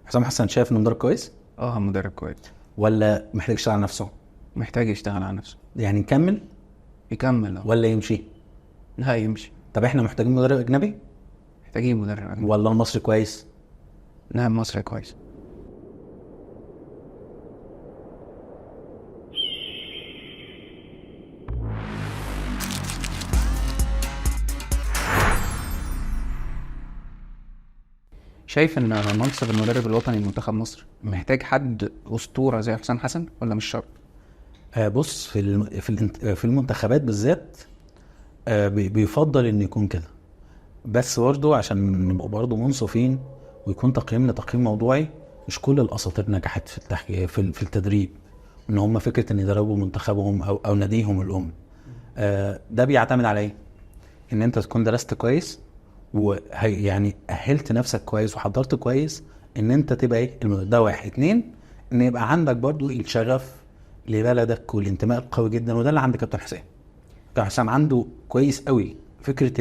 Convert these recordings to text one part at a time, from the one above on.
حسام حسن شايف انه مدرب كويس مدرب كويس. ولا محتاج يشتغل على نفسه؟ محتاج يشتغل على نفسه. يعني نكمل يكمل ولا يمشي؟ لا يمشي. طب احنا محتاجين مدرب اجنبي محتاجين مدرب أجنبي. ولا المصري كويس؟ لا مصر كويس. شايف ان منصب المدرب الوطني لمنتخب مصر محتاج حد اسطوره زي حسام حسن ولا مش شرط؟ بص في المنتخبات بالذات بيفضل ان يكون كده، بس برضه عشان نبقى برضه منصفين ويكون تقييمنا تقييم موضوعي. مش كل الاساطير نجحت في التحكيم في التدريب، ان هم فكره ان يدربوا منتخبهم او ناديهم الام. ده بيعتمد على ايه؟ ان انت تكون درست كويس يعني اهلت نفسك كويس وحضرت كويس ان انت تبقى ايه ده. واحد اتنين، ان يبقى عندك برضو الشغف لبلدك والانتماء القوي جدا، وده اللي عند كابتن حسام. كابتن حسام عنده كويس قوي فكرة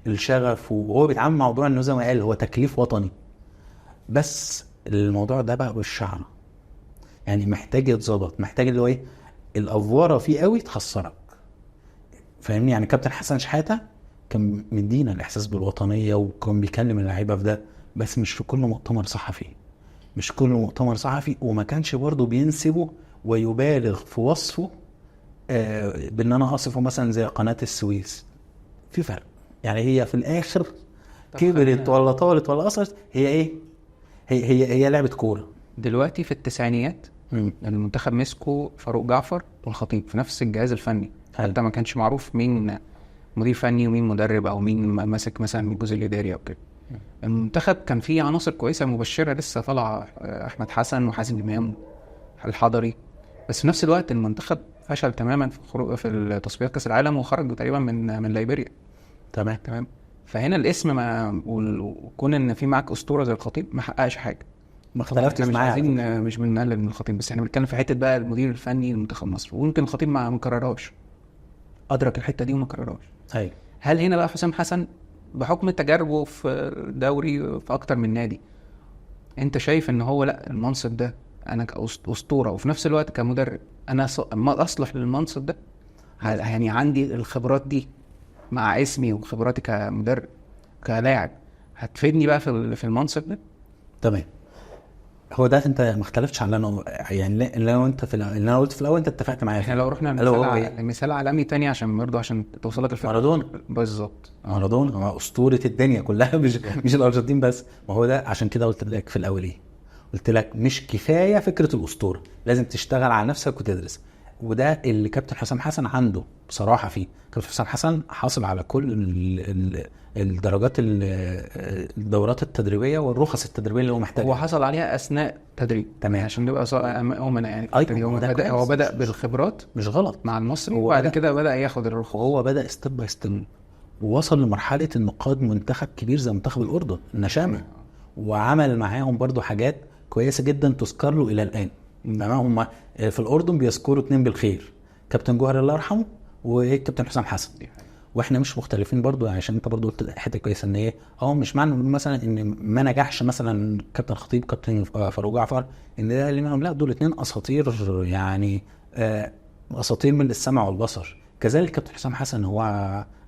الشغف، وهو بيتعامل مع موضوع انه زي ما قال هو تكليف وطني. بس الموضوع ده بقى بالشعر، يعني محتاج يتظبط، محتاج اللي هو ايه الافواره فيه قوي تخسرك. فاهمني؟ يعني كابتن حسن شحاتة كان مدينا الاحساس بالوطنيه وكان بيكلم اللعيبه في ده، بس مش في كل مؤتمر صحفي. مش كل مؤتمر صحفي، وما كانش برضه بينسبه ويبالغ في وصفه بان انا اصفه مثلا زي قناه السويس. في فرق. يعني هي في الاخر كبرت ولا طالت ولا قصرت، هي ايه؟ هي لعبه كوره. دلوقتي في التسعينيات المنتخب مسكوا فاروق جعفر والخطيب في نفس الجهاز الفني. حتى ما كانش معروف مين مدير فني ومين مدرب او مين ماسك مثلا الجزء الاداري او كده. المنتخب كان فيه عناصر كويسه مبشره لسه طالعه، احمد حسن وحازم امام الحضري. بس في نفس الوقت المنتخب فشل تماما في تصفيات كاس العالم وخرج تقريبا من ليبيريا. تمام. فهنا الاسم ما وكون ان في معاك اسطوره زي الخطيب ما حققش حاجه. ما اختلفتش مش معايا. عايزين مش بنقلل من الخطيب، بس احنا بنتكلم في حته بقى المدير الفني لمنتخب مصر، ويمكن الخطيب ما كررهاش، ادرك الحته دي وما كررهاش. ايوه. هل هنا بقى حسام حسن بحكم تجاربه في الدوري في اكتر من نادي، انت شايف ان هو لا المنصب ده انا كأسطورة وفي نفس الوقت كمدرب انا ما اصلح للمنصب ده؟ يعني عندي الخبرات دي مع اسمي وخبراتي كمدرب كلاعب هتفيدني بقى في المنصب ده؟ تمام. هو ده انت ما اختلفتش على انا، يعني لو انت اللي انا قلت في الاول انت اتفقت معايا. احنا لو رحنا مثال عالمي تاني عشان برضه عشان توصلك الفكره. مارادونا. بالظبط. مارادونا هو اسطوره الدنيا كلها، مش الارجنتين بس. ما هو ده عشان كده قلت لك في الاول ايه، قلت لك مش كفايه فكره الاسطوره، لازم تشتغل على نفسك وتدرس. وده اللي كابتن حسام حسن عنده بصراحه فيه. كابتن حسام حسن حاصل على كل الدرجات الدورات التدريبيه والرخص التدريبيه اللي هو محتاجها. هو حصل عليها اثناء تدريب. تمام. عشان نبقى امنا يعني. هو بدأ بالخبرات مش غلط مع المصري، وبعد كده بدأ ياخد الرخص. وهو بدأ ستيب باي ستيب، ووصل لمرحله انه قاد منتخب كبير زي منتخب الاردن النشامه، وعمل معاهم برضو حاجات كويسه جدا تذكر له الى الان. تمام. هم في الاردن بيذكروا اتنين بالخير، كابتن جوهر الله يرحمه وكابتن حسام حسن. واحنا مش مختلفين برضو، عشان انت برضو قلت حته كويسه ان ايه مش معنى مثلا ان ما نجحش مثلا كابتن خطيب كابتن فاروق جعفر ان ده اللي منهم، لا دول اتنين اساطير، يعني اساطير من السمع والبصر. كذلك كابتن حسام حسن هو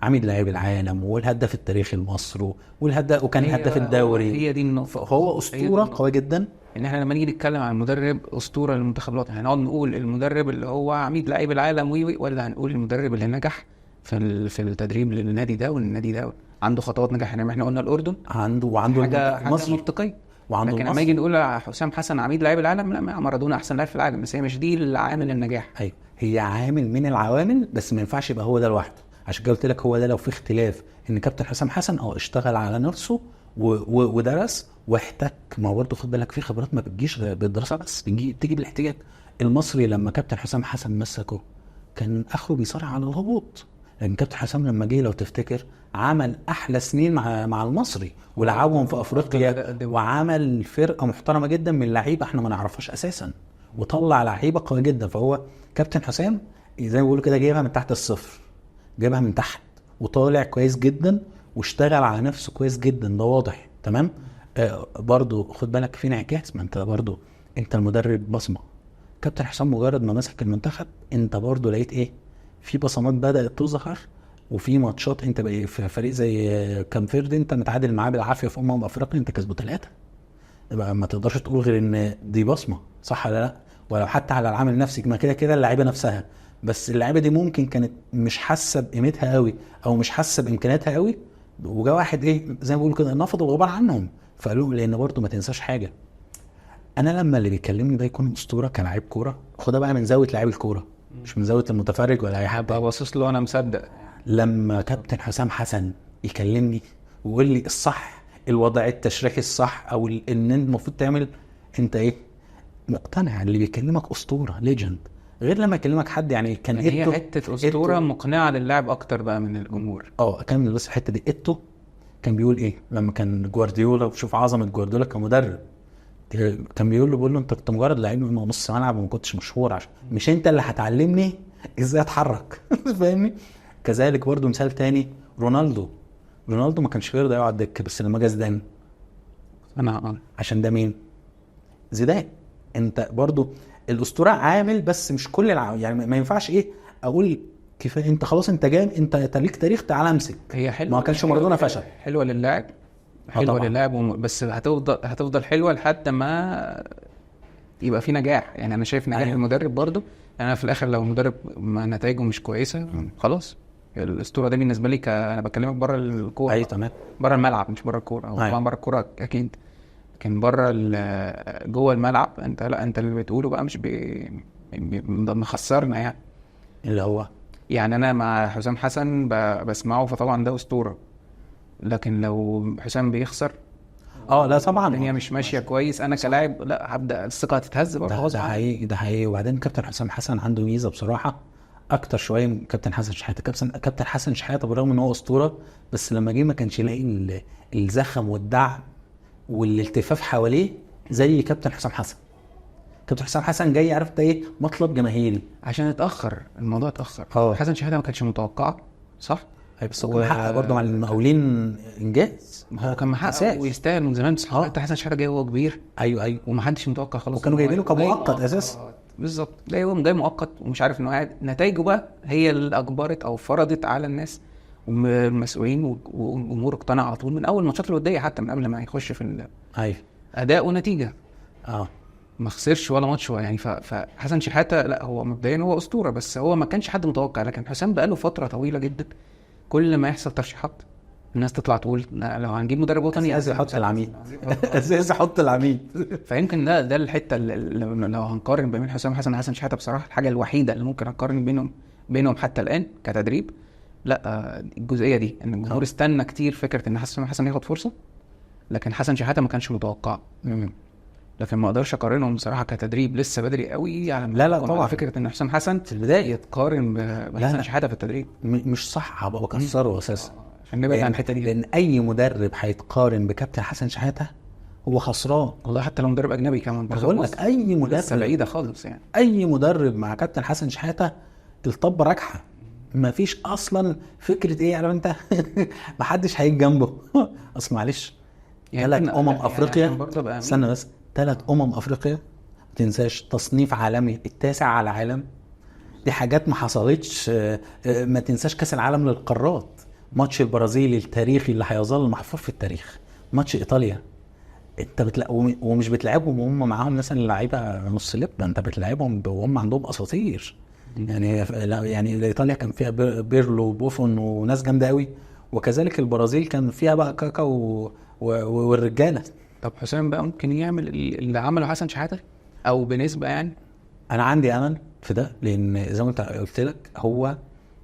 عميد لاعب العالم والهداف التاريخي لمصر والهداف، وكان هداف الدوري. هي دي النقطه. هو اسطوره قويه جدا. ان احنا لما نيجي نتكلم عن مدرب اسطوره للمنتخب الوطني هنقعد نقول المدرب اللي هو عميد لاعب العالم ولا هنقول المدرب اللي نجح في التدريب للنادي ده والنادي ده عنده خطوات نجاح؟ يعني احنا قلنا الاردن عنده حاجه منطقيه، لكن لما يجي نقول حسام حسن عميد لاعب العالم، لا مارادونا احسن لاعب في العالم، بس هي مش دي العامل النجاح. ايوه، هي عامل من العوامل، بس ما ينفعش يبقى هو ده لوحده. عشان كده قلت لك هو ده لو في اختلاف ان كابتن حسام حسن اشتغل على نفسه ودرس واحتك. ما هو برضه خد بالك في خبرات ما بتجيش بالدراسه بس، بتيجي بالاحتكاك. المصري لما كابتن حسام حسن مسكه كان اخره بيصارع على الهبوط، لكن كابتن حسام لما جه لو تفتكر عمل احلى سنين مع المصري ولعبهم في افريقيا، وعمل فرقه محترمه جدا من لعيبه احنا ما نعرفهاش اساسا، وطلع لعيبه قويه جدا. فهو كابتن حسام زي ما بيقولوا كده جايبها من تحت الصفر، جايبها من تحت وطالع كويس جدا واشتغل على نفسه كويس جدا، ده واضح. تمام. برضو خد بالك في انعكاس، ما انت برضو انت المدرب بصمه. كابتن حسام مجرد ما مسك المنتخب انت برضو لقيت ايه، في بصمات بدات تظهر. وفي ماتشات انت بقى في فريق زي كام فيردي انت متعادل معاه بالعافيه في افريقيا، انت كسبه 3. يبقى ما تقدرش تقول غير ان دي بصمه، صح ولا لا؟ ولو حتى على العامل النفسي، ما كده كده اللعيبه نفسها، بس اللعيبه دي ممكن كانت مش حاسه بقيمتها قوي او مش حاسه بامكانياتها قوي، وجا واحد ايه زي ما بيقولوا كده نفض الغبار عنهم فقالوا. لان برضه ما تنساش حاجه، انا لما اللي بيكلمني ده يكون اسطوره كلاعب كوره، خدها بقى من زاويه لاعب الكوره مش من زاويه المتفرج ولا اي حد. بقى باصص له انا مصدق. لما كابتن حسام حسن يكلمني ويقول لي الصح، الوضع التشريحي الصح او ان المفروض تعمل، انت ايه مقتنع اللي بيكلمك اسطوره ليجند، غير لما يكلمك حد يعني كان هي حته اسطوره مقنعه لللاعب اكتر بقى من الجمهور. كان بس الحته دي ايتو كان بيقول ايه لما كان جوارديولا، وشوف عظمه جوارديولا كمدرب، كان بيقول له انت كنت مجرد لعيب من نص ملعب وما كنتش مشهور، عشان مش انت اللي هتعلمني ازاي اتحرك. فاهمني؟ كذلك برضو مثال تاني رونالدو ما كانش بيرضى يقعد دكه، بس لما جه زيدان انا عشان ده مين؟ زيدان. انت برضو الاسطوره عامل، بس مش كل يعني ما ينفعش ايه اقول كفايه انت خلاص انت جاي انت ليك تاريخ تعال امسك. هي حلوه، ما كانش مارادونا فشل. حلوه للاعب، حلوه للاعب بس هتفضل حلوه لحد ما يبقى في نجاح. يعني انا شايف نجاح المدرب برضو. انا في الاخر لو المدرب نتائجه مش كويسه خلاص الاسطوره دي بالنسبه لي انا بكلمك بره الكوره. ايوه تمام. بره الملعب مش بره الكوره، او طبعا بره الكوره اكيد، لكن بره جوه الملعب انت لا، انت اللي بتقوله بقى مش مخسرنا يعني. اللي هو يعني انا مع حسام حسن بسمعه فطبعا ده اسطوره، لكن لو حسام بيخسر لا طبعا الدنيا مش ماشيه كويس، انا كلاعب لا هبدا الثقه هتتهز برضه. ده حقيقي، ده حقيقي. وبعدين كابتن حسام حسن عنده ميزه بصراحه اكتر شويه من كابتن حسن شحاته. كابتن حسن شحاته بالرغم ان هو اسطوره، بس لما جه ما كانش يلاقي الزخم والدعم والالتفاف حواليه زي كابتن حسام حسن. كابتن حسام حسن جاي عرفت ايه مطلب جماهيري عشان اتاخر الموضوع اتاخر. حسن شحاته ما كانش متوقع صح، بس هو محقق برضه مع المقاولين انجاز. هو كان محقق ويستاهل من زمان، بس حسن شحاته جاي وهو كبير. ايوه ومحدش متوقع خالص، وكانوا جايبينه كمؤقت اساسا. بالظبط، جاي مؤقت ومش عارف انه قاعد. نتائجه بقى هي اللي اجبرت او فرضت على الناس والمسؤولين والجمهور اقتنع على طول من اول ماتشات الوديه، حتى من قبل ما يخش في اداء ونتيجه. ما خسرش ولا ماتش يعني. فحسن شحاته لا هو مبدئيا هو اسطوره، بس هو ما كانش حد متوقع. لكن حسام بقى له فتره طويله جدا كل ما يحصل ترشيحات الناس تطلع تقول لو هنجيب مدرب وطني ازاي يحط العميد ازاي يحط العميد. فيمكن ده الحته اللي لو هنقارن بين حسام حسن وحسن شحاته بصراحه الحاجه الوحيده اللي ممكن اقارن بينهم حتى الان كتدريب، لا الجزئيه دي ان الجمهور استنى كتير فكره ان حسام حسن ياخد فرصه، لكن حسن شحاته ما كانش متوقع. لكن ما اقدرش اقارنهم بصراحه كتدريب، لسه بدري قوي على لا طبعا فكره ان حسام حسن في البدايه يتقارن بحسن شحاته في التدريب مش صح، هبقى بكسره اساسا عشان نبعد عن الحته دي. لان اي مدرب هيتقارن بكابتن حسن شحاته هو خسران والله، حتى لو مدرب اجنبي كمان بقول لك. اي مدرب لسه بعيده خالص يعني. اي مدرب مع كابتن حسن شحاته الطبه راجحه، ما فيش اصلا فكره ايه عارف انت. ما حدش هيجي جنبه. اصل معلش يعني 3 افريقيا استنى بس 3 افريقيا ما تنساش، تصنيف عالمي التاسع على العالم، دي حاجات ما حصلتش. ما تنساش كاس العالم للقارات، ماتش البرازيل التاريخي اللي هيظل محفور في التاريخ، ماتش ايطاليا انت ومش بتلعبهم وهم معاهم مثلا لعيبه نص لب، انت بتلعبهم وهم عندهم اساطير. يعني ايطاليا كان فيها بيرلو وبوفون وناس جامده قوي، وكذلك البرازيل كان فيها بقى كاكا والرجاله. طب حسام بقى ممكن يعمل اللي عمله حسن شحاته او بنسبه يعني؟ انا عندي امل في ده، لان زي ما انت قلت لك هو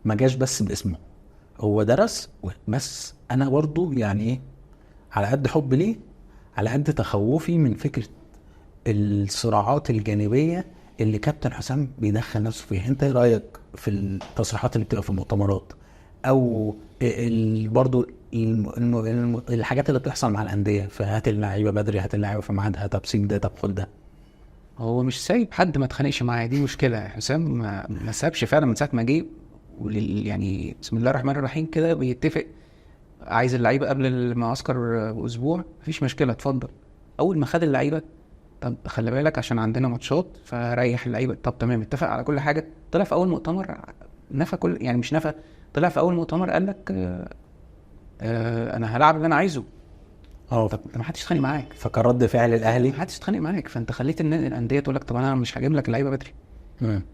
ما جاش بس باسمه، هو درس بس. انا برضو يعني ايه على قد حب ليه على قد تخوفي من فكره الصراعات الجانبيه اللي كابتن حسام بيدخل نفسه فيها. انت ايه رايك في التصريحات اللي بتبقى في المؤتمرات او برضو الحاجات اللي بتحصل مع الانديه، فهات اللعيبه بدري، هات اللعيبه في ميعادها، طب سيب ده طب خد ده؟ هو مش سايب حد ما اتخانقش معاه، دي مشكله. حسام ما سابش فعلا من ساعه ما جه يعني بسم الله الرحمن الرحيم كده بيتفق عايز اللعيبه قبل المعسكر باسبوع، مفيش مشكله اتفضل. اول ما خد اللعيبه، طب خلي بالك عشان عندنا ماتشات فريح اللعيبه، طب تمام اتفق على كل حاجه. طلع في اول مؤتمر نفى كل، يعني مش نفى، طلع في اول مؤتمر قال لك انا هلعب اللي انا عايزه. طب ما حدش يتخانق معاك، فكان رد فعل الاهلي ما حدش يتخانق معاك، فانت خليت الانديه تقول لك طب انا مش هجيب لك اللعيبه بدري.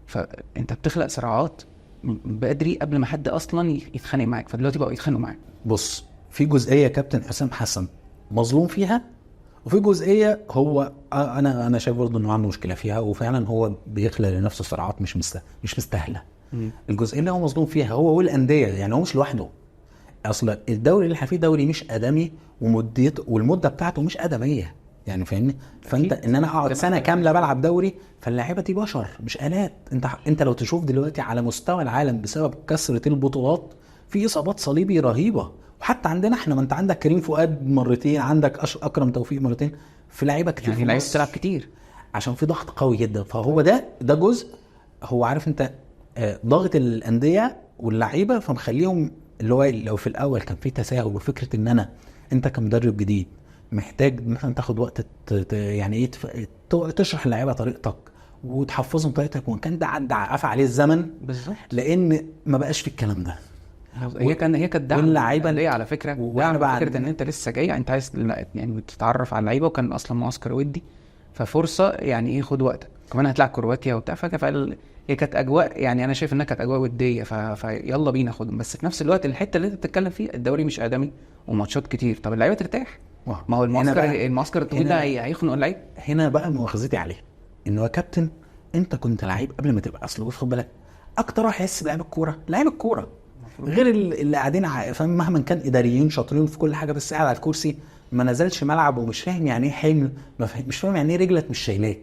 فانت بتخلق صراعات بدري قبل ما حد اصلا يتخانق معاك، فدلوقتي بقوا يتخانقوا معاك. بص، في جزئيه كابتن حسام حسن مظلوم فيها، وفي جزئيه هو انا شايف برضه انه عنده مشكله فيها، وفعلا هو بيخلق لنفسه صراعات مش مستاهله. الجزئيه اللي هو مظلوم فيها هو والانديه، يعني هو مش لوحده. اصلا الدوري اللي احنا فيه دوري مش ادمي، ومدته والمده بتاعته مش ادميه، يعني فاهمني. فانت ان انا اقعد سنه كامله بلعب دوري، فاللاعيبه دي بشر مش آلات. انت لو تشوف دلوقتي على مستوى العالم بسبب كثره البطولات في اصابات صليبي رهيبه، وحتى عندنا احنا، ما انت عندك كريم فؤاد مرتين، عندك اكرم توفيق مرتين، في لعيبه كتير يعني لعيبه بتلعب كتير عشان في ضغط قوي جدا. فهو ده جزء، هو عارف انت ضغط الانديه واللعيبه، فمخليهم اللي هو لو في الاول كان في تساهل، وفكره ان انت كمدرب جديد محتاج مثلا تاخد وقت يعني ايه تشرح اللعيبه طريقتك وتحفظهم طريقتك، وان كان ده عفى عليه الزمن بالظبط، لان ما بقاش في الكلام ده. هي كانت دعم واللعيبه اللي على فكره دعم فكره ان انت لسه جاي، انت عايز يعني تتعرف على اللعيبه، وكان اصلا معسكر ودي، ففرصه يعني ايه، خد وقتك، كمان هتلعب كرواتيا وبتاع، هي كانت اجواء، يعني انا شايف انها كانت اجواء وديه، فيلا بينا خدهم. بس في نفس الوقت الحته اللي انت بتتكلم فيه، الدوري مش ادمي وماتشات كتير، طب اللعيبه ترتاح. ما هو المعسكر الطويل ده هيخنق اللعيبه. هنا بقى مؤاخذتي عليه انه يا كابتن انت كنت لعيب قبل ما تبقى، اصل خد بالك اكتر واحد يحس بلعيب الكوره لعيب الكوره، غير اللي قاعدين فاهم، مهما كان اداريين شاطرين في كل حاجه، بس قاعد على الكرسي ما نزلش ملعب ومش فاهم يعني ايه حمل، مش فاهم يعني ايه رجلك مش شايلاك،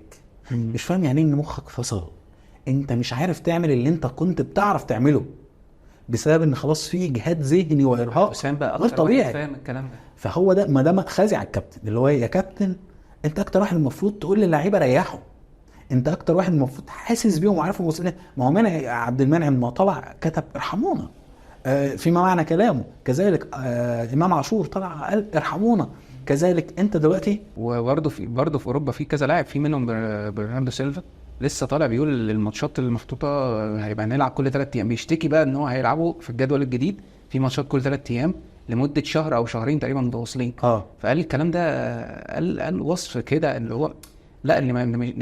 مش فاهم يعني ايه ان مخك فصل، انت مش عارف تعمل اللي انت كنت بتعرف تعمله بسبب ان خلاص في جهاد ذهني وارهاق غير طبيعي. فاهم الكلام ده. فهو ده ما ده مأخذي على الكابتن، اللي هو يا كابتن انت اكتر واحد المفروض تقول للعيبه ريحوا، انت اكتر واحد المفروض حاسس بيهم وعارفهم مسؤولين. ما هو منع عبد المنعم ما طلع كتب ارحمونا فيما معنى كلامه، كذلك امام عاشور طلع قال ارحمونا، كذلك انت دلوقتي. وبرضه في اوروبا في كذا لاعب، في منهم برناردو سيلفا لسه طالع بيقول الماتشات المحطوطه هيبقى نلعب كل 3 ايام، بيشتكي بقى ان هو هيلعبوا في الجدول الجديد في ماتشات كل 3 ايام لمده شهر او شهرين تقريبا متواصلين. فقال الكلام ده، قال وصف كده اللي هو لا، اللي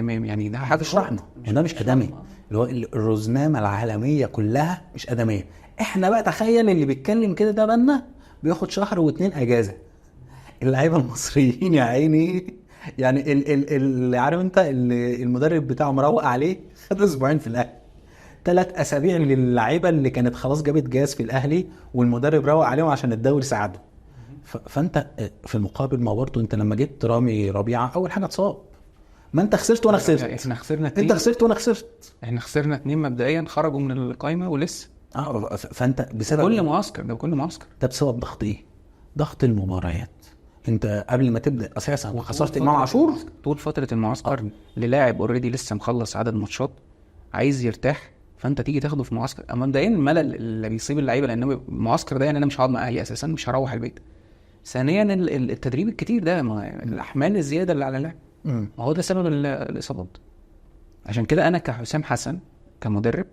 ما يعني ده حاجه شرحنا وده مش ادمي، اللي هو الرزنامه العالميه كلها مش ادميه. احنا بقى تخيل اللي بيتكلم كده ده بنا بياخد شهر و2 اجازه، اللعيبه المصريين يا عيني، يعني اللي عارف انت المدرب بتاعه مروق عليه، خد اسبوعين في الاهلي، 3 اسابيع للعيبه اللي كانت خلاص جابت جاز في الاهلي، والمدرب روق عليهم عشان الدوري ساعده. فانت في المقابل ما برضه انت لما جبت رامي ربيعه اول حاجه اتصاب، ما انت خسرت وانا خسرت، احنا خسرنا 2، انت خسرت وانا خسرت، احنا خسرنا 2 مبدئيا، خرجوا من القائمه ولسه فانت بسبب كل معسكر ده بسبب ضغط ايه؟ ضغط المباريات. انت قبل ما تبدا اساسا خسرت امام عاشور طول فتره المعسكر للاعب اوريدي لسه مخلص عدد ماتشات عايز يرتاح، فانت تيجي تاخده في معسكر. اما مبدئيا الملل اللي بيصيب اللعيبه، لانه المعسكر ده يعني انا مش هقعد مع اهلي اساسا، مش هروح البيت. ثانيا التدريب الكتير ده، الاحمال الزياده اللي على اللاعب، ما هو ده سبب الاصابات. عشان كده انا كحسام حسن كمدرب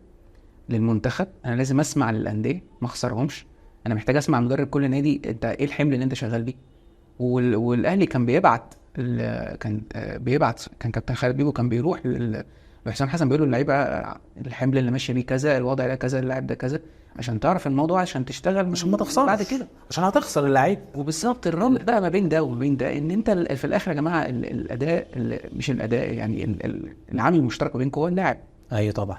للمنتخب انا لازم اسمع للانديه ما اخسرهمش، انا محتاج اسمع مدرب كل نادي انت ايه الحمل اللي انت شغال بيه. والاهلي كان بيبعت كان كابتن خالد بيبو كان بيروح لحسام حسن بيقول له اللعيبه الحمل اللي ماشيه بيه كذا، الوضع ده كذا، اللاعب ده كذا، عشان تعرف الموضوع، عشان تشتغل، عشان ما تخسرش بعد كده، عشان هتخسر اللعيب. وبالظبط الرابط بقى ما بين ده وما بين ده، ان انت في الاخر يا جماعه الاداء مش الاداء، يعني العامل المشترك بينكم هو اللاعب. ايوه طبعا،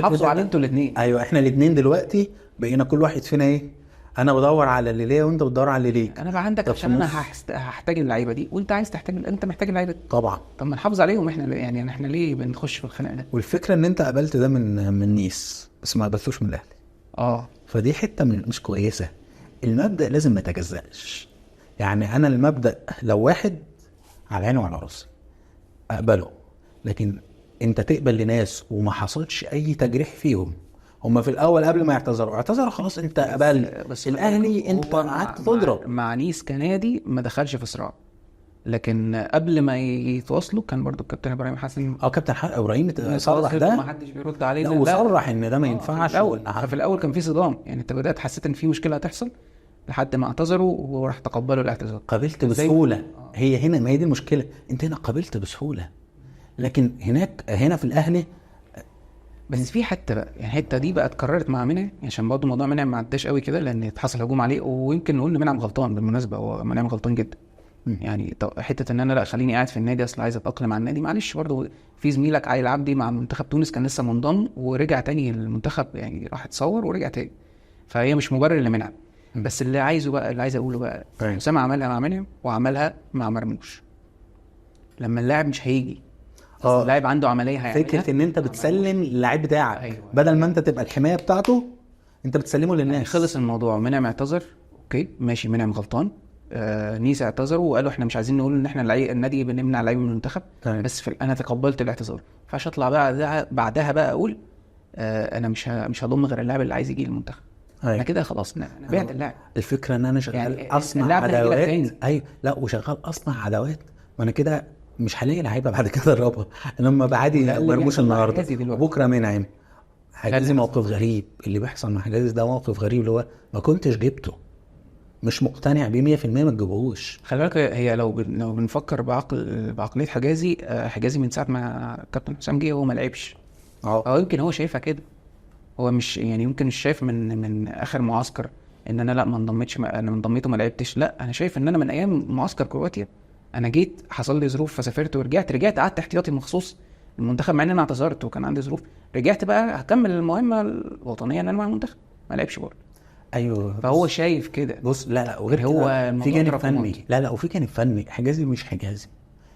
حافظوا على انتوا الاثنين. ايوه احنا الاثنين دلوقتي بقينا كل واحد فينا ايه، انا بدور على اللي ليا وانت بتدور على اللي ليك. انا بقى عندك عشان انا هحتاج اللعيبه دي، وانت عايز انت محتاج اللعيبه طبعا. طب ما نحافظ عليهم احنا، يعني احنا ليه بنخش في الخناق ده؟ والفكره ان انت قبلت ده من نيس بس ما قبلتوش من الاهلي. فدي حته مش كويسه. المبدا لازم ما يتجزأش، يعني انا المبدا لو واحد على عيني وعلى راسي اقبله، لكن انت تقبل لناس وما حصلش اي تجريح فيهم هم في الاول قبل ما اعتذروا خلاص انت قبل. بس الاهلي انت هو قعدت تضرب مع نيس كنادي ما دخلش في صراع، لكن قبل ما يتواصلوا كان برضو الكابتن ابراهيم حسن كابتن ابراهيم صرح ما ده. حدش بيرد عليه. لا وصرح ان ده ما ينفعش. في الاول كان في صدام، يعني انت بدات حسيت ان في مشكله هتحصل لحد ما اعتذروا وراح تقبلوا الاعتذار. قابلت بسهوله. هي هنا ما هي دي المشكله، انت هنا قابلت بسهوله، لكن هنا في الاهلي. بس في حته بقى، يعني الحته دي بقى اتكررت مع منعم، عشان برضه موضوع منعم ما عداش قوي كده، لان اتحصل هجوم عليه، ويمكن نقول ان منعم غلطان بالمناسبه، هو منعم غلطان جدا. يعني حته ان انا لا خليني قاعد في النادي اصل عايز اتاقلم على النادي، معلش برضه في زميلك عادل عبدي مع منتخب تونس كان لسه منضم ورجع تاني المنتخب، يعني راح اتصور ورجع تاني، فهي مش مبرر لمنعم. بس اللي عايز اقوله بقى، حسام عملها مع منعم وعملها مع مرموش. لما اللاعب مش هيجي، اللاعب عنده عمليه هيعملها، فكره ان انت بتسلم اللاعب بتاعك. أيوة. بدل ما انت تبقى الحمايه بتاعته انت بتسلمه للناس. يعني خلص الموضوع، منعم اعتذر، اوكي ماشي، منعم غلطان. نيس اعتذروا وقالوا احنا مش عايزين نقول ان احنا النادي بنمنع لعيبه من المنتخب، بس انا تقبلت الاعتذار، فاش اطلع بقى بعدها بقى اقول انا مش هضم غير اللاعب اللي عايز يجي للمنتخب. انا كده خلاص انا بعت اللاعب. الفكره ان انا شغال يعني اصنع عداوات. ايوه لا وشغال اصنع عداوات، وانا كده مش هلاقي لعيبه بعد كده الرابطه. لما بعدي مرموش النهارده بكره منعم حجازي. موقف غريب اللي بيحصل مع حجازي ده، موقف غريب اللي هو ما كنتش جبته، مش مقتنع بيه 100%، ما تجيبوش. خلي بالك هي لو بنفكر بعقليه حجازي من ساعه ما كابتن حسام جه هو ما لعبش، او يمكن هو شايفها كده، هو مش يعني يمكن مش شايف من اخر معسكر ان انا لا ما انضميتش، انا انضميت وما لعبتش، لا انا شايف ان انا من ايام معسكر كرواتيا انا جيت حصل لي ظروف فسافرت ورجعت قعدت احتياطي مخصوص المنتخب، مع ان انا اعتذرت وكان عندي ظروف، رجعت بقى هكمل المهمه الوطنيه ان انا مع المنتخب، ما لعبش برضه. ايوه فهو شايف كده. بص لا وغير هو في جانب فني، لا وفي جانب فني. حجازي مش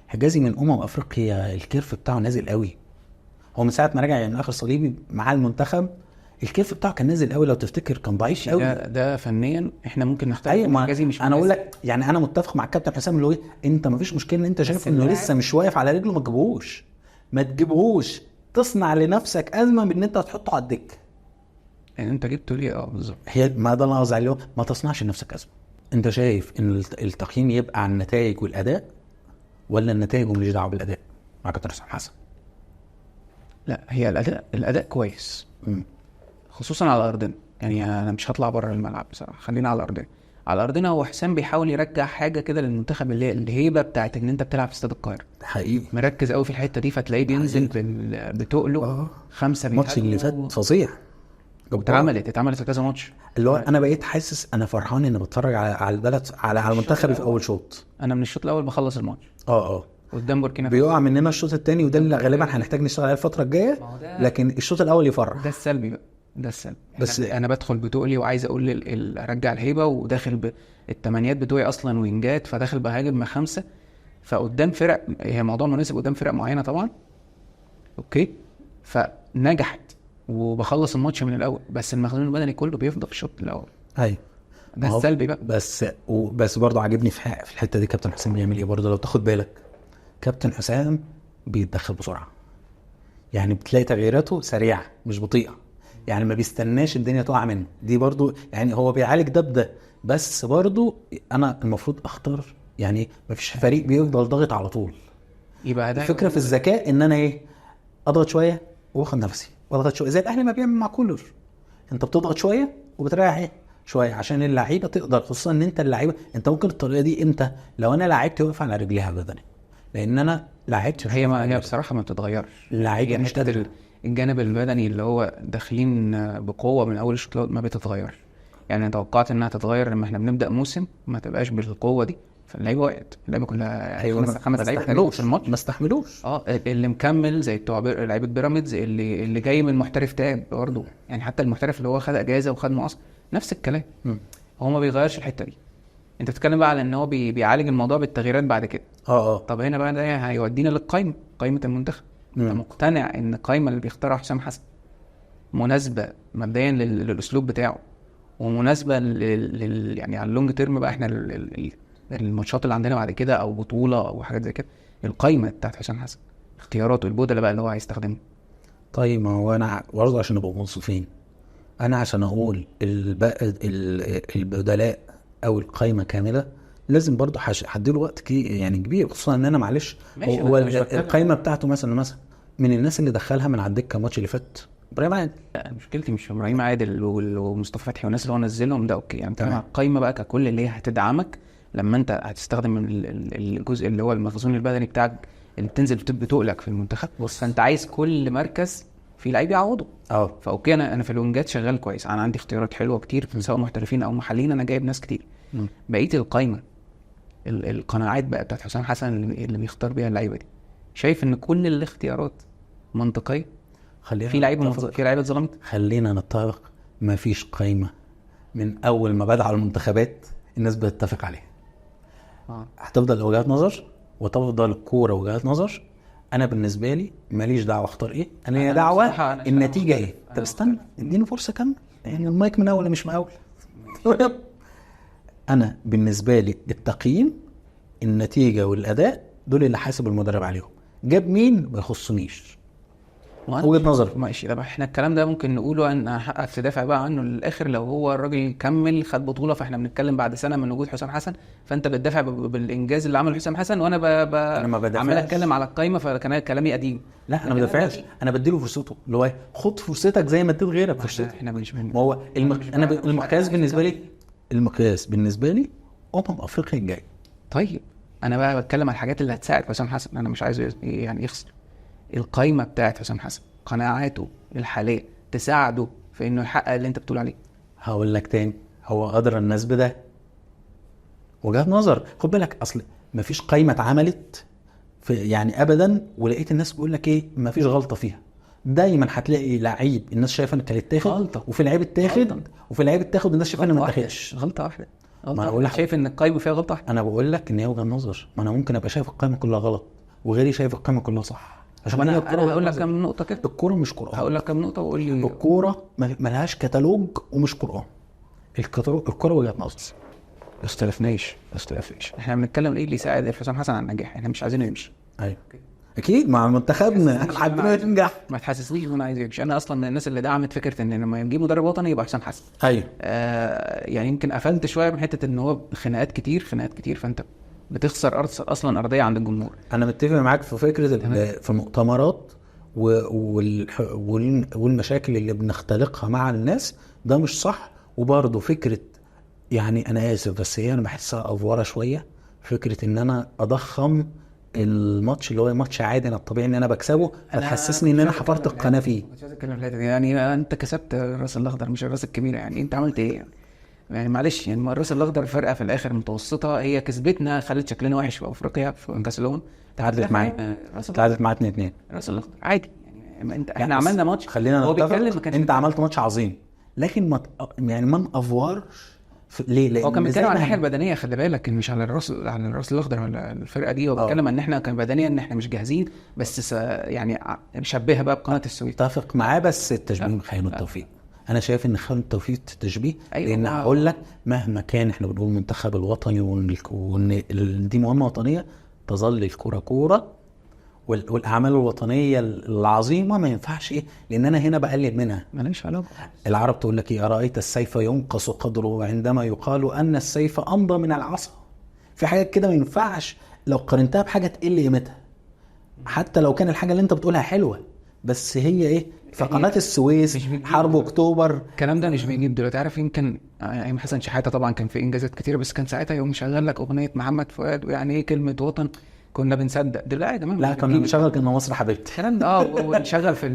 حجازي من افريقيا الكيرف بتاعه نازل قوي. هو من ساعه ما رجع من اخر صليبي مع المنتخب الكيرف بتاعه كان نازل قوي، لو تفتكر كان ضعيف قوي. ده فنيا احنا ممكن نختار. أيوة حجازي مش انا اقول لك يعني انا متفق مع الكابتن حسام اللي هو انت ما فيش مشكله ان انت شايف انه لسه مش واقف على رجله، ما تجيبهوش تصنع لنفسك ازمه بان انت هتحطه على الدكه. يعني انت جبته ليه؟ بالظبط. هي ما ده اللي قصدي عليه، ما تصنعش لنفسك ازمه. انت شايف ان التقييم يبقى عن النتائج والاداء، ولا النتائج وماليش دعوه بالاداء مع كابتن حسام حسن؟ لا هي الاداء كويس، خصوصا على ارضنا. يعني انا مش هطلع بره الملعب بصراحه، خلينا على ارضنا. هو حسام بيحاول يرجع حاجه كده للمنتخب، اللي الهيبه بتاعت ان انت بتلعب في استاد القاهره. حقيقي مركز قوي في الحته دي، فتلاقيه بينزل بتقله 5 الماتش اللي فات فظيع. اتعملت في كذا ماتش. اللي هو انا بقيت حاسس انا فرحان ان بتفرج على البلد على المنتخب في اول شوط. انا من الشوط الاول بخلص الماتش قدام بوركينا بيقع مننا الشوط الثاني، وده اللي غالبا هنحتاج نشتغل عليه الفتره الجايه، لكن الشوط الاول يفرح. ده السلبي بقى، بس انا بدخل بتقلي وعايز اقول ارجع الهيبه، وداخل بالتمانيات بتوعي اصلا وينجات، فداخل بهاجم مع 5 فقدام فرق، هي موضوع مناسب قدام فرق معينه طبعا، اوكي، فنجحت وبخلص الماتش من الاول، بس المخزون البدني كله بيفضل في الشوط الاول. ايوه ده السلبي بقى. بس برضه عاجبني في الحته دي كابتن حسام بيعمل ايه برضه. لو تاخد بالك كابتن حسام بيتدخل بسرعه، يعني بتلاقي تغييراته سريعه مش بطيئه، يعني ما بيستناش الدنيا تقع منه. دي برضه يعني هو بيعالج ده بده، بس برضه انا المفروض اختار، يعني ما فيش فريق بيفضل ضاغط على طول. يبقى ده الفكره في الذكاء ان انا اضغط شويه واخد نفسي واضغط شويه، زي الاهلي ما بيعمل مع كولر. انت بتضغط شويه وبتريح شويه عشان اللعيبه تقدر، خصوصا ان انت اللعيبه انت ممكن الطريقه دي امتى؟ لو انا لعيبتي واقف على رجليها بدني، لان انا لعيبتي هي بصراحه ما بتتغيرش. اللعيبه مش قادر، الجانب البدني اللي هو داخلين بقوه من اول الشوط ما بتتغيرش. يعني توقعت انها تتغير لما احنا بنبدا موسم ما تبقاش بالقوه دي، فاللعيبه وقعت، اللعيبه كلها 5 لعيبه في الماتش ما استحملوش. اللي مكمل زي بتوع لعيبه بيراميدز، اللي جاي من محترف تعب برضه، يعني حتى المحترف اللي هو خد اجازه وخد معسكر نفس الكلام. هو ما بيغيرش الحته دي. انت بتتكلم بقى على ان هو بيعالج الموضوع بالتغييرات بعد كده. طب هنا بقى ده هيودينا قائمه المنتخب. انت مقتنع ان القائمه اللي بيختارها حسام حسن مناسبه مبدئيا للاسلوب بتاعه، ومناسبه يعني على اللونج تيرم بقى، احنا الماتشات اللي عندنا بعد كده او بطوله او حاجات زي كده، القائمه بتاعت حسام حسن اختياراته البودله بقى اللي هو هيستخدمها. طيب ما هو انا برضه عشان نبقى منصفين، انا عشان اقول البدلاء او القايمه كامله لازم برضو هديله وقت يعني كبير، خصوصا ان انا معلش ماشي، هو أنا مش بتكلم. القايمه بتاعته مثلا من الناس اللي دخلها من على الدكه الماتش اللي فات ابراهيم عادل. لا، مشكلتي مش في ابراهيم عادل ومصطفى فتحي والناس اللي هو نزلهم، ده اوكي يعني. تمام. تمام. القايمه بقى ككل اللي هي هتدعمك لما انت هتستخدم الجزء اللي هو المخزون البدني بتاعك اللي بتنزل بتقلك في المنتخب. بص. فانت عايز كل مركز في لعيب يعوضه. اه فاوكي، انا في الونجات شغال كويس، انا عندي اختيارات حلوه كتير سواء محترفين او محليين، انا جايب ناس كتير. بقيه القايمه القناعات بقى بتاعت حسام حسن اللي بيختار بيها اللعيبه دي، شايف ان كل الاختيارات منطقيه؟ خلينا في لعيبه نتفق. في لعيبه اتظلمت. خلينا نتفق، ما فيش قايمه من اول ما بدأ على المنتخبات الناس بتتفق عليها. هتفضل وجهات نظر وتفضل الكوره وجهات نظر. انا بالنسبه لي ماليش دعوه اختار ايه، انا ليا دعوه النتيجه ايه. طب استنى اديني فرصه كامله، يعني المايك من اول مش من اول. انا بالنسبه لي التقييم النتيجه والاداء دول اللي حاسب المدرب عليهم، جاب مين ما يخصنيش. وجهه نظر. ماشي. طب احنا الكلام ده ممكن نقوله ان حقك تدافع بقى عنه للاخر لو هو الراجل كمل خد بطوله، فاحنا بنتكلم بعد سنه من وجود حسام حسن، فانت بتدافع بالانجاز اللي عمله حسام حسن، وانا أنا ما بدافعش. عمال اتكلم على القايمه، فكان كلامي قديم. لا انا ما بدافعش، انا بديله فرصته، اللي هو خد فرصتك زي ما اديت غيرك فرصتك. احنا مش ما هو المقياس بالنسبه لي افريقيا الجاي. طيب انا بقى بتكلم على الحاجات اللي هتساعد حسام حسن، انا مش عايز يعني يخسر. القايمه بتاعت حسام حسن قناعاته الحاليه تساعده في انه يحقق اللي انت بتقول عليه. هقول لك تاني، هو قدر الناس بده وجهات نظر. خد بالك اصل مفيش قايمه اتعملت في يعني ابدا ولقيت الناس بيقول لك ايه مفيش غلطه فيها. دايما هتلاقي لعيب الناس شايفه ان كان يتاخد غلطة. وفي لعيب اتاخد وفي لعيب اتاخد الناس شايفه انه ما اتاخدش. غلطه واحده. ما انا بقول لك شايف ان القايمه فيها غلطه واحده. انا بقول لك ان هي وجهه نظر. ما انا ممكن ابقى شايف القايمه كلها غلط وغيري شايف القايمه كلها صح. عشان انا هقول لك كام نقطه كده. الكوره مش قران. هقول لك كام نقطه وقول لي. الكوره ملهاش كتالوج ومش قران. الكوره وجهه نظر. استلفناش. احنا بنتكلم ايه اللي يساعد حسام حسن على النجاح؟ احنا مش عايزينه يمشي. ايوه اكيد مع منتخبنا حابين ينجح. ما تحسسنيش ان انا عايز يمشي. انا اصلا من الناس اللي دعمت فكره ان لما يجيب مدرب وطني يبقى حسام حسن. ايوه يعني يمكن قفلت شويه من حته ان هو خناقات كتير فانت بتخسر اصلا ارضيه عند الجمهور. انا متفق معاك في فكره في المؤتمرات والمشاكل اللي بنختلقها مع الناس ده مش صح. وبرضه فكره يعني انا اسف بس هي انا بحسها افوره شويه، فكره ان انا اضخم الماتش اللي هو ماتش عادي انا الطبيعي ان انا بكسبه فتحسسني ان انا حفرت القناه فيه. مش عايز اتكلم في الحته دي، يعني انت كسبت الراس الاخضر مش الراس الكبيره، يعني انت عملت ايه يعني معلش يعني الراس الاخضر فرقه في الاخر متوسطه، هي كسبتنا خلت شكلنا وحش في افريقيا في كاس الامم. تعادلت معايا 2-2 الراس الاخضر عادي يعني احنا عملنا ماتش. خلينا هو نتفق بيتكلم انت عملت ماتش عظيم لكن ما يعني ما نافورش ليه هو كان بيتكلم على الناحيه البدنيه، خلي بالك مش على الراس الاخضر ولا الفرقه دي. هو بيتكلم ان احنا كان بدنيا ان احنا مش جاهزين بس يعني شبهها بقى بقناه السويس. اتفق معاه بس التشبيه خاين التوفيق. انا شايف ان خاين التوفيق التشبيه. أيوة. لان هقول لك مهما كان احنا بنقول المنتخب الوطني وان دي مهمه وطنيه تظل الكوره كوره والاعمال الوطنيه العظيمه ما ينفعش ايه لان انا هنا بقلل منها. ماليش علاقه. العرب تقول لك ايه ارايت السيف ينقص قدره عندما يقال ان السيف امضى من العصا. في حاجات كده ما ينفعش لو قارنتها بحاجه تقل قيمتها حتى لو كان الحاجه اللي انت بتقولها حلوه بس هي ايه في قناه السويس حرب اكتوبر. الكلام ده مش بيجيب دلوقتي. عارف يمكن ايام حسن شحاته طبعا كان في انجازات كتير بس كان ساعتها يوم شغال لك اغنيه محمد فؤاد ويعني ايه كلمه وطن كنا بنصدق. دلوقتي يا جماعه لا كنا بنشغل كنا مصر حبيبتي الكلام ده ونشغل في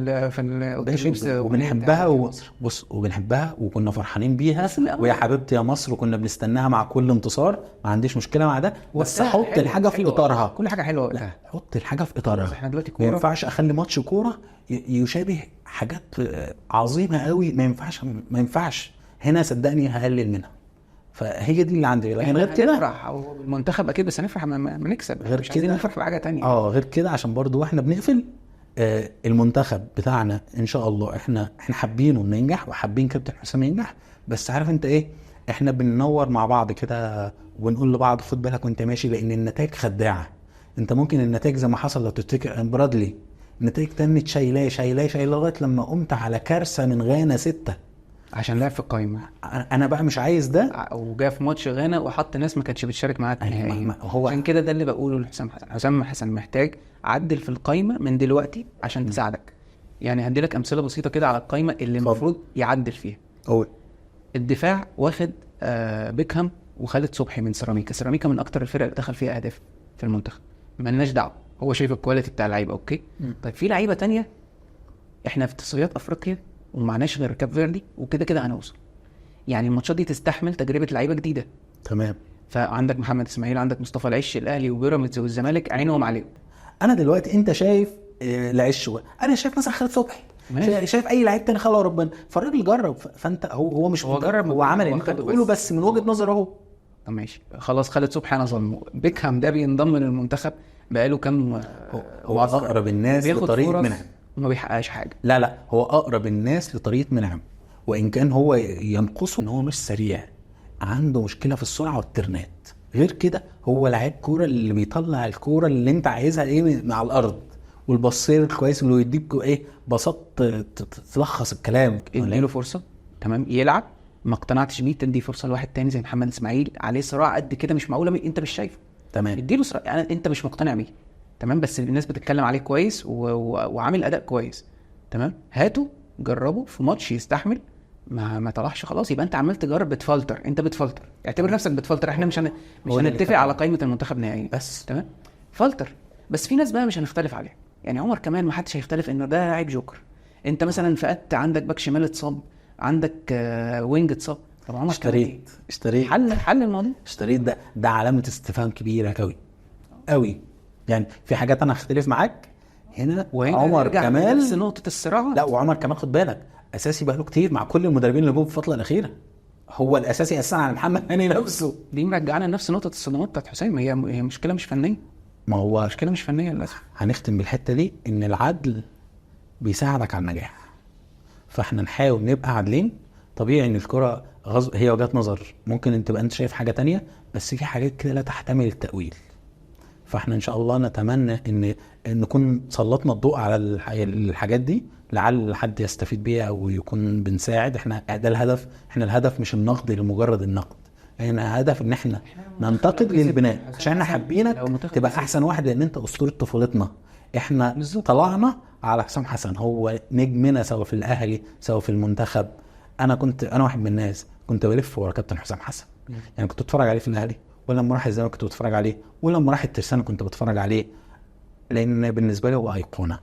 الاتوبيس وبنحبها وبص وبنحبها وكنا فرحانين بيها ويا حبيبتي يا مصر وكنا بنستناها مع كل انتصار. ما عنديش مشكله مع ده بس حط الحاجه في اطارها. كل حاجه حلوه. لا حط الحاجه في اطارها. احنا دلوقتي ما ينفعش اخلي ماتش كوره يشابه حاجات عظيمه قوي. ما ينفعش هنا صدقني هقلل منها. فهي دي اللي عندي. لكن غير كده نفرح او المنتخب اكيد بس هنفرح ما نكسب. غير مش عايزين كده نفرح بحاجه تانية. غير كده عشان برضو واحنا بنقفل المنتخب بتاعنا ان شاء الله احنا حابينه ننجح وحابين كابتن حسام ينجح. بس عارف انت ايه احنا بننور مع بعض كده ونقول لبعض خد بالك وانت ماشي لان النتائج خداعه. انت ممكن النتائج زي ما حصل لو تفتكر برادلي النتائج تنت شايلاه لغايه لما قمت على كارثه من غانا 6 عشان لعب في القايمه، انا بقى مش عايز ده. وجا في ماتش غانا وحط ناس ما كانتش بتشارك معاه نهائيا. هو عشان كده ده اللي بقوله لحسام حسن. حسام حسن محتاج عدل في القايمه من دلوقتي عشان تساعدك. يعني هدي لك امثله بسيطه كده على القايمه اللي المفروض يعدل فيها. هو الدفاع واخد بيكهام وخالد صبحي من سيراميكا. سيراميكا من اكتر الفرق اللي دخل فيها اهداف في المنتخب، مالناش دعوه، هو شايف الكواليتي بتاع اللعيبه اوكي. طيب في لعيبه تانية احنا في تصفيات افريقيا ومعناش غير كاب فيردي، وكده كده هنوصل. يعني الماتشات دي تستحمل تجربه لعيبه جديده. تمام. فعندك محمد اسماعيل، عندك مصطفى العش، الاهلي وبيراميدز والزمالك عينهم عليهم. انا دلوقتي انت شايف العش، انا شايف مثلا خالد صبحي، شايف اي لعيب تاني خلق ربنا، فالراجل جرب. فانت هو مش هو جرب، هو عمل اللي انت بتقوله بس من وجهه نظر اهو. طب ماشي خلاص، خالد صبحي انا ظلمه. بيكهام ده بينضم للمنتخب بقاله كام هو اقرب الناس لطريقه منعم وما بيحققش حاجه. لا هو اقرب الناس لطريقه منعم، وان كان هو ينقصه ان هو مش سريع، عنده مشكله في السرعه والترنات. غير كده هو لعيب كوره اللي بيطلع الكوره اللي انت عايزها ايه مع الارض، والبصير الكويس اللي يديك ايه بساط تلخص الكلام. اديله فرصه تمام يلعب، ما اقتنعتش بيه تدي فرصه لواحد تاني زي محمد اسماعيل، عليه صراع قد كده مش معقوله انت مش شايفه. تمام. اديله صراع، يعني انت مش مقتنع بيه تمام، بس الناس بتتكلم عليه كويس وعامل اداء كويس تمام. هاته جربه في ماتش يستحمل، ما طلعش خلاص، يبقى انت عمال تجرب بتفلتر. انت بتفلتر، اعتبر نفسك بتفلتر. احنا مش هنتفق على قائمه المنتخب نهائيا بس تمام، فلتر. بس في ناس بقى مش هنختلف عليها، يعني عمر كمان ما حدش هيختلف انه ده لاعب جوكر. انت مثلا فقدت عندك باك شمال اتصاب، عندك وينج اتصاب. طب عمر اشتريت حل الموضوع. اشتريت ده علامه استفهام كبيره قوي قوي. يعني في حاجات انا هختلف معاك هنا. عمر كمال نفس نقطه الصراع. لا، وعمر كمال خد بالك اساسي بقاله كتير مع كل المدربين اللي جم في الفتره الاخيره، هو الاساسي اساسا على محمد هاني نفسه. دي مرجعنا لنفس نقطه الصدمات بتاعت حسام. هي مشكله مش فنيه. ما هو مشكله مش فنيه للاسف. هنختم بالحته دي ان العدل بيساعدك على النجاح، فاحنا نحاول نبقى عادلين. طبيعي ان الكره هي وجهات نظر، ممكن انت تبقى انت شايف حاجه تانية، بس في حاجات كده لا تحتمل التاويل. فاحنا ان شاء الله نتمنى ان نكون سلطنا الضوء على الحاجات دي، لعل حد يستفيد بيها او يكون بنساعد. احنا ده الهدف. احنا الهدف مش النقد لمجرد النقد، احنا هدف ان احنا ننتقد للبناء عشان احنا حابينك تبقى احسن واحد، لان انت اسطوره طفولتنا. احنا طلعنا على حسام حسن، هو نجمنا سواء في الاهلي سواء في المنتخب. انا واحد من الناس كنت بلف ورا كابتن حسام حسن، يعني كنت اتفرج عليه في الاهلي، ولما راح الزمالك كنت بتفرج عليه، ولما راح الترسانة كنت بتفرج عليه، لان بالنسبه لي هو ايقونه.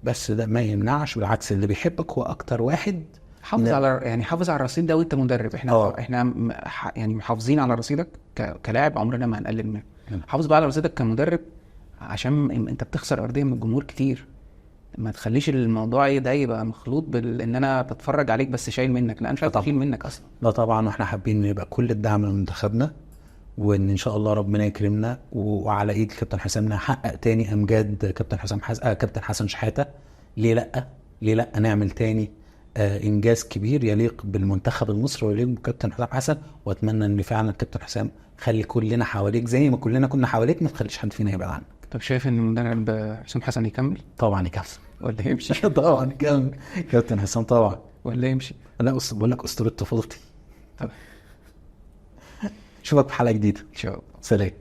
بس ده ما يمنعش، بالعكس اللي بيحبك هو اكتر واحد حافظ على، يعني حافظ على الرصيد ده وانت مدرب. احنا يعني محافظين على رصيدك كلاعب، عمرنا ما هنقلل منه. حافظ بقى على رصيدك كمدرب، عشان انت بتخسر ارضيه من الجمهور كتير. ما تخليش الموضوع ده يبقى مخلوط ان انا بتفرج عليك بس شايل منك. لا، انا مش عايز اشيل منك اصلا. لا طبعا، واحنا حابين يبقى كل الدعم لمنتخبنا، وان ان شاء الله ربنا يكرمنا وعلى ايد كابتن حسام نحقق تاني امجاد كابتن حسن شحاته. ليه لا نعمل تاني انجاز كبير يليق بالمنتخب المصري ويليق بكابتن حسام حسن. واتمنى ان فعلا كابتن حسام خلي كلنا حواليك زي ما كلنا كنا حواليك، ما تخليش حد فينا يبعد عنك. طب شايف ان المدرب حسام حسن يكمل؟ طبعا يكمل ولا يمشي؟ طبعا يكمل كابتن حسام طبعا. ولا يمشي؟ لا بقول لك اسطوره طفولتي. اشوفك في حلقه جديده ان شاء الله. سلام.